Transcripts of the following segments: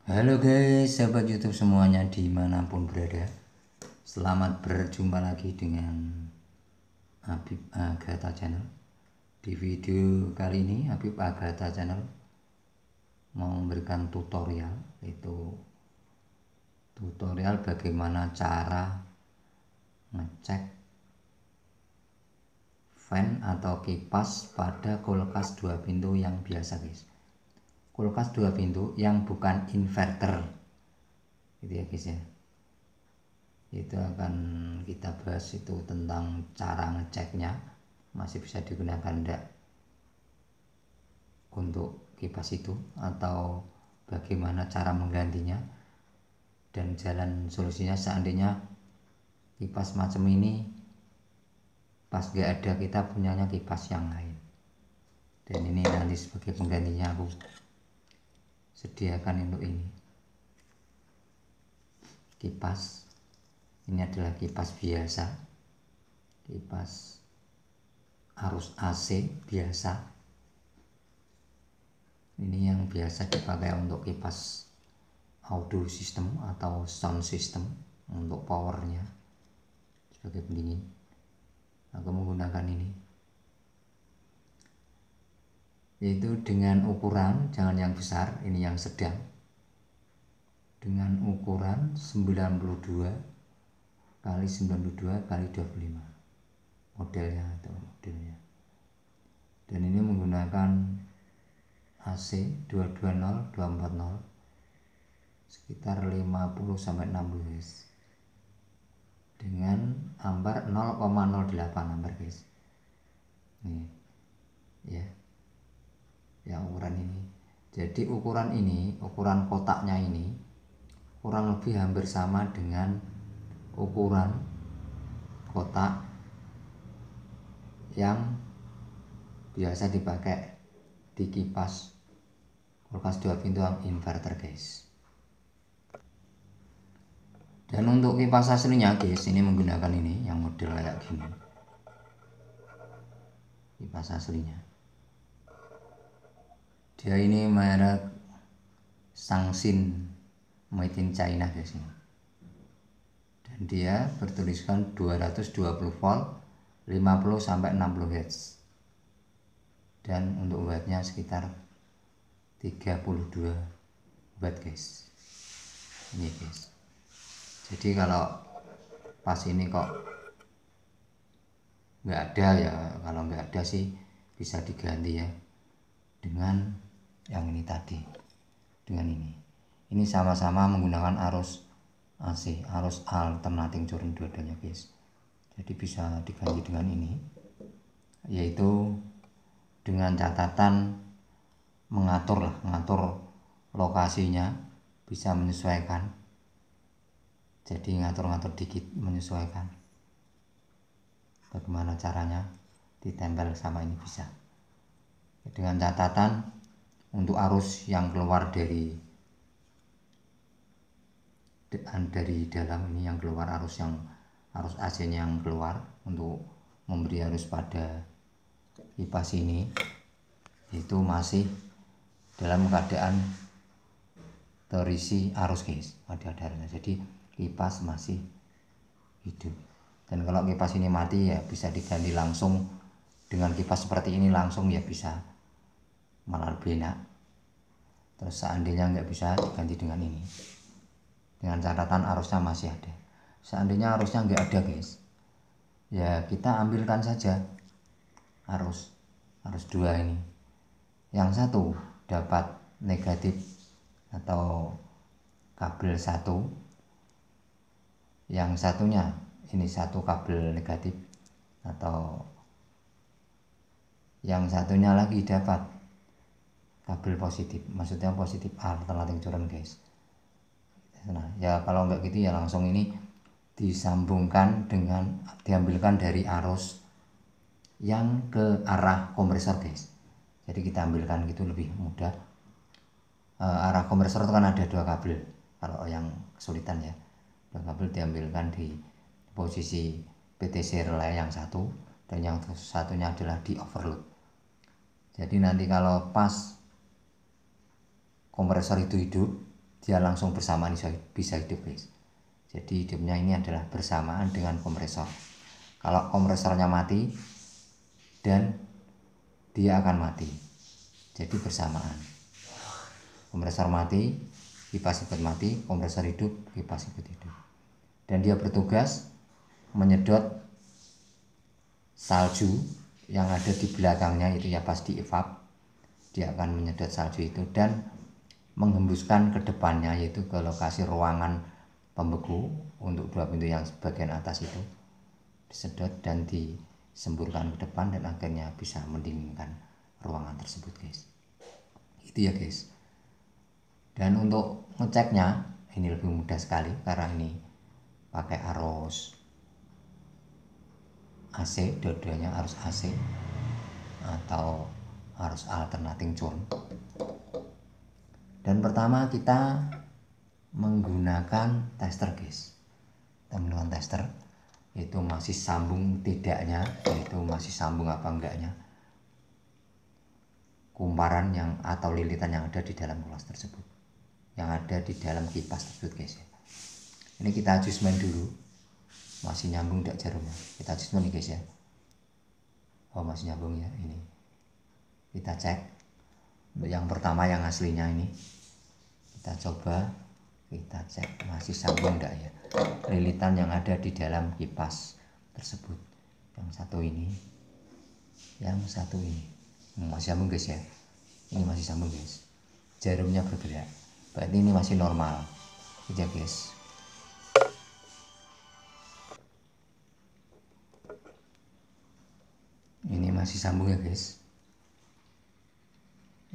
Halo guys, sahabat YouTube semuanya dimanapun berada. Selamat berjumpa lagi dengan Habib Agatha Channel. Di video kali ini Habib Agatha Channel mau memberikan tutorial, yaitu tutorial bagaimana cara ngecek fan atau kipas pada kulkas 2 pintu yang biasa guys. Kulkas 2 pintu yang bukan inverter, gitu ya guys ya. Itu akan kita bahas itu tentang cara ngeceknya, masih bisa digunakan enggak untuk kipas itu, atau bagaimana cara menggantinya, dan jalan solusinya seandainya kipas macam ini pas gak ada, kita punyanya kipas yang lain. Dan ini nanti sebagai penggantinya aku sediakan untuk ini kipas. Ini adalah kipas biasa, kipas arus AC biasa. Ini yang biasa dipakai untuk kipas audio system atau sound system untuk powernya sebagai pendingin. Aku menggunakan ini, yaitu dengan ukuran, jangan yang besar, ini yang sedang, dengan ukuran 92 kali 92 kali 25 modelnya atau modelnya. Dan ini menggunakan AC 220 240 sekitar 50 sampai 60 guys, dengan ampere 0,08 ampere guys. Nih ya ukuran ini. Jadi ukuran ini, ukuran kotaknya ini kurang lebih hampir sama dengan ukuran kotak yang biasa dipakai di kipas kulkas 2 pintu yang inverter guys. Dan untuk kipas aslinya guys, ini menggunakan ini yang model kayak gini, kipas aslinya. Dia ini merek Shangxin, made in China guys ini. Dan dia bertuliskan 220 volt 50 sampai 60 Hz. Dan untuk wattnya sekitar 32 watt guys. Ini guys. Jadi kalau pas ini kok nggak ada ya, kalau nggak ada sih bisa diganti ya dengan yang ini tadi, dengan ini sama-sama menggunakan arus AC, arus alternating current dua-duanya guys. Jadi bisa diganti dengan ini, yaitu dengan catatan mengatur lokasinya, bisa menyesuaikan. Jadi ngatur-ngatur dikit, menyesuaikan. Bagaimana caranya ditempel sama ini bisa. Dengan catatan untuk arus yang keluar dari dalam ini, yang keluar arus AC-nya yang keluar untuk memberi arus pada kipas ini, itu masih dalam keadaan terisi arus guys, ada arusnya. Jadi kipas masih hidup. Dan kalau kipas ini mati ya bisa diganti langsung dengan kipas seperti ini, langsung ya bisa, malah lebih enak. Terus seandainya nggak bisa, diganti dengan ini, dengan catatan arusnya masih ada. Seandainya arusnya nggak ada guys, ya kita ambilkan saja arus 2 ini. Yang satu dapat negatif atau kabel 1, yang satunya ini satu kabel negatif, atau yang satunya lagi dapat kabel positif, maksudnya positif alternating current guys. Nah ya kalau nggak gitu ya langsung ini disambungkan dengan, diambilkan dari arus yang ke arah kompresor guys. Jadi kita ambilkan gitu lebih mudah. Arah kompresor itu kan ada 2 kabel, kalau yang kesulitan ya, 2 kabel diambilkan di posisi PTC relay yang satu, dan yang satunya adalah di overload. Jadi nanti kalau pas kompresor itu hidup, dia langsung bersamaan bisa hidup guys. Jadi hidupnya ini adalah bersamaan dengan kompresor. Kalau kompresornya mati dan dia akan mati, jadi bersamaan. Kompresor mati, kipas ikut mati, kompresor hidup, kipas ikut hidup. Dan dia bertugas menyedot salju yang ada di belakangnya, itu ya pasti evap. Dia akan menyedot salju itu dan menghembuskan ke depannya, yaitu ke lokasi ruangan pembeku untuk 2 pintu yang bagian atas itu, disedot dan disemburkan ke depan dan akhirnya bisa mendinginkan ruangan tersebut guys. Itu ya guys. Dan untuk ngeceknya ini lebih mudah sekali karena ini pakai arus AC, dua-duanya arus AC atau arus alternating current. Dan pertama kita menggunakan tester guys. Kita menggunakan tester, itu masih sambung tidaknya, yaitu masih sambung apa enggaknya kumparan yang atau lilitan yang ada di dalam kulas tersebut, yang ada di dalam kipas tersebut guys ya. Ini kita adjustment dulu, masih nyambung tidak jarumnya, kita adjustment nih guys ya. Oh masih nyambung ya, ini kita cek. Untuk yang pertama yang aslinya ini kita coba, kita cek masih sambung enggak ya lilitan yang ada di dalam kipas tersebut. Yang satu ini, yang satu ini masih sambung guys ya. Ini masih sambung guys, jarumnya bergerak, berarti ini masih normal aja guys. Ini masih sambung ya guys.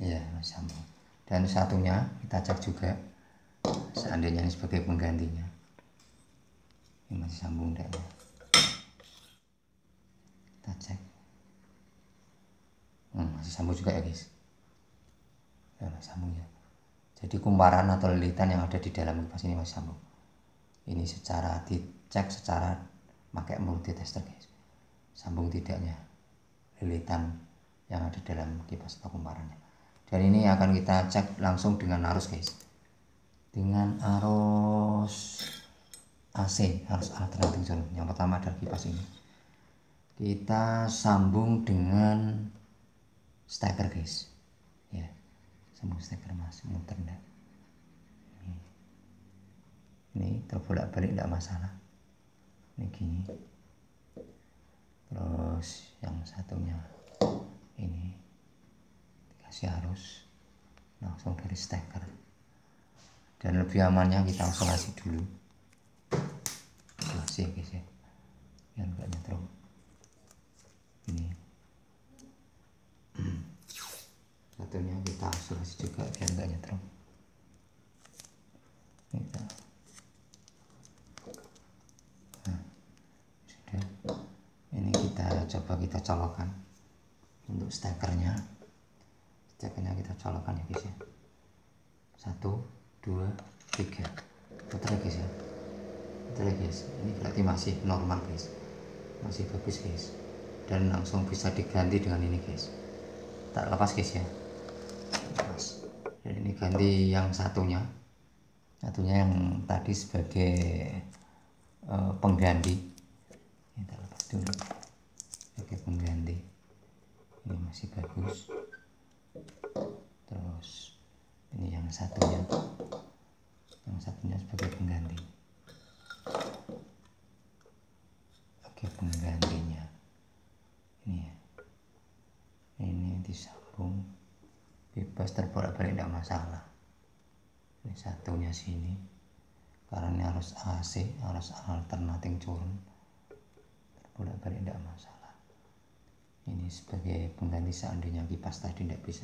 Iya masih sambung. Dan satunya kita cek juga, seandainya ini sebagai penggantinya, ini masih sambung enggak ya, kita cek. Masih sambung juga ya guys ya, masih sambung ya. Jadi kumparan atau lilitan yang ada di dalam kipas ini masih sambung. Ini secara dicek secara pakai multitester guys, sambung tidaknya lilitan yang ada dalam kipas atau kumparannya. Dan ini akan kita cek langsung dengan arus guys, dengan arus AC, arus alternating current. Yang pertama adalah kipas ini, kita sambung dengan steker guys ya, sambung steker masuk muter enggak, ini terbolak balik enggak masalah, ini gini. Terus yang satunya ini dikasih arus langsung dari steker, dan lebih amannya kita isolasi dulu, isolasi guys ya, biar enggak nyetrum. Ini satunya kita isolasi juga biar enggak nyetrum. Kita sudah, ini kita coba kita colokkan untuk stekernya. Stekernya kita colokkan ya guys ya, 1, 2, 3, putar ya guys ya, putar ya guys. Ini berarti masih normal guys, masih bagus guys, dan langsung bisa diganti dengan ini guys. Tak lepas guys ya, lepas. Dan ini ganti yang satunya yang tadi sebagai pengganti. Kita lepas dulu sebagai pengganti, ini masih bagus. Terus ini yang satunya sebagai pengganti. Oke, penggantinya ini ya, ini disambung bebas, terbolak-balik tidak masalah. Ini satunya sini karena ini harus AC, harus alternating current, terbolak-balik tidak masalah. Ini sebagai pengganti seandainya kipas tadi tidak bisa.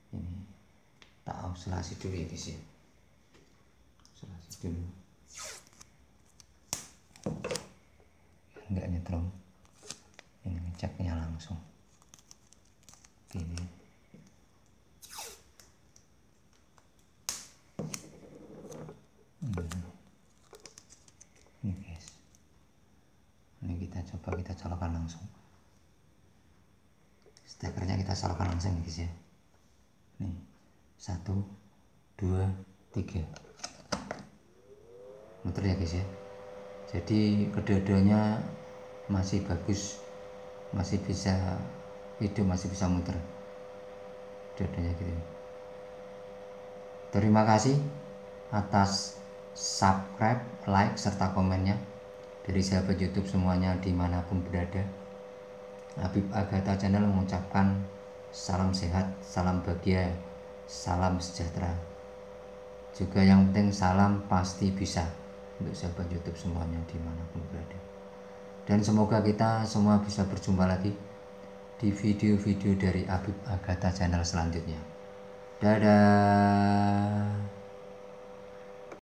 Ini tak isolasi dulu ya guys ya, isolasi dulu enggak nyetrum. Ini ngeceknya langsung gini. Ini guys, ini kita coba kita colokkan langsung, stekernya kita colokkan langsung guys ya. Nih 1, 2, 3 muter ya guys ya. Jadi kedua-duanya masih bagus, masih bisa video, masih bisa muter kedua-duanya gitu. Terima kasih atas subscribe, like, serta komennya dari sahabat YouTube semuanya dimanapun berada. Habib Agatha Channel mengucapkan salam sehat, salam bahagia, salam sejahtera. Juga yang penting salam pasti bisa untuk sahabat YouTube semuanya dimanapun berada. Dan semoga kita semua bisa berjumpa lagi di video-video dari Habib Agatha Channel selanjutnya. Dadah.